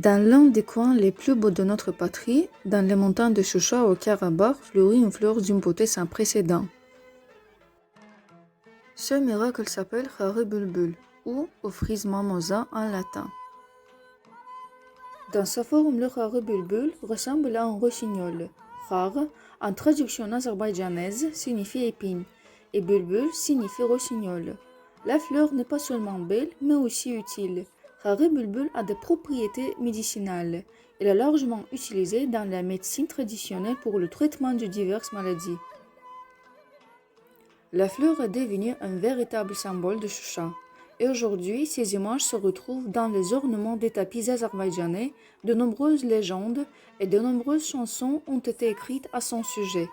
Dans l'un des coins les plus beaux de notre patrie, dans les montagnes de Choucha au Karabakh, fleurit une fleur d'une beauté sans précédent. Ce miracle s'appelle Khare Bulbul, ou Ophrys mimosa en latin. Dans sa forme, le Khare Bulbul ressemble à un rossignol. Khare, en traduction azerbaïdjanaise, signifie épine, et Bulbul signifie rossignol. La fleur n'est pas seulement belle, mais aussi utile. Khare Bulbul a des propriétés médicinales. Elle est largement utilisée dans la médecine traditionnelle pour le traitement de diverses maladies. La fleur est devenue un véritable symbole de Choucha. Et aujourd'hui, ces images se retrouvent dans les ornements des tapis azerbaïdjanais. De nombreuses légendes et de nombreuses chansons ont été écrites à son sujet.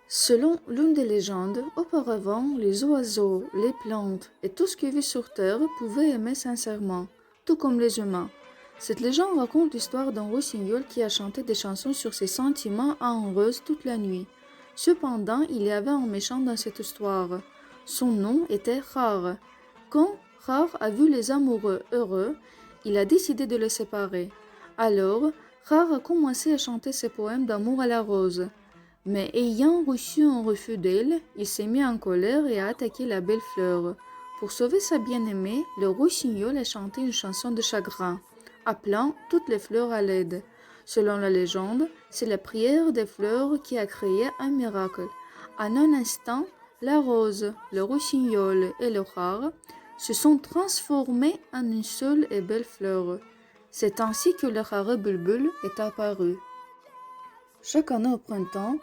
Selon l'une des légendes, auparavant, les oiseaux, les plantes et tout ce qui vit sur Terre pouvaient aimer sincèrement, tout comme les humains. Cette légende raconte l'histoire d'un rossignol qui a chanté des chansons sur ses sentiments amoureux toute la nuit. Cependant, il y avait un méchant dans cette histoire. Son nom était Khare. Quand Khare a vu les amoureux heureux, il a décidé de les séparer. Alors, Khare a commencé à chanter ses poèmes d'amour à la rose. Mais ayant reçu un refus d'elle, il s'est mis en colère et a attaqué la belle fleur. Pour sauver sa bien-aimée, le rossignol a chanté une chanson de chagrin, appelant toutes les fleurs à l'aide. Selon la légende, c'est la prière des fleurs qui a créé un miracle. En un instant, la rose, le rossignol et le khare se sont transformés en une seule et belle fleur. C'est ainsi que le Khare Bulbul est apparu. Chaque année au printemps,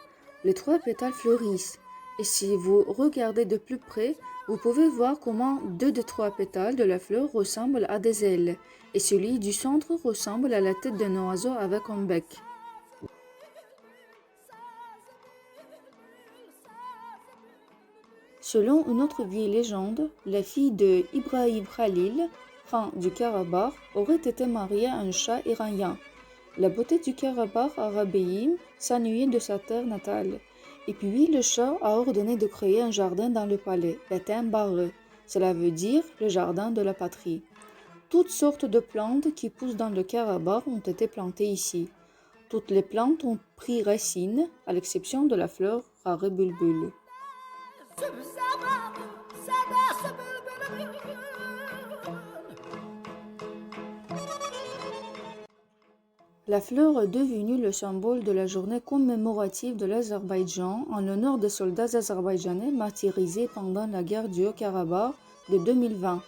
les trois pétales fleurissent. Et si vous regardez de plus près, vous pouvez voir comment deux des trois pétales de la fleur ressemblent à des ailes, et celui du centre ressemble à la tête d'un oiseau avec un bec. Selon une autre vieille légende, la fille de Ibrahim Khalil, khan du Karabakh, aurait été mariée à un shah iranien. La beauté du Karabakh arabéen s'ennuyait de sa terre natale. Et puis le shah a ordonné de créer un jardin dans le palais, Betem Barre. Cela veut dire le jardin de la patrie. Toutes sortes de plantes qui poussent dans le Karabakh ont été plantées ici. Toutes les plantes ont pris racine, à l'exception de la fleur Khare Bulbul. La fleur est devenue le symbole de la journée commémorative de l'Azerbaïdjan en l'honneur des soldats azerbaïdjanais martyrisés pendant la guerre du Haut-Karabakh de 2020.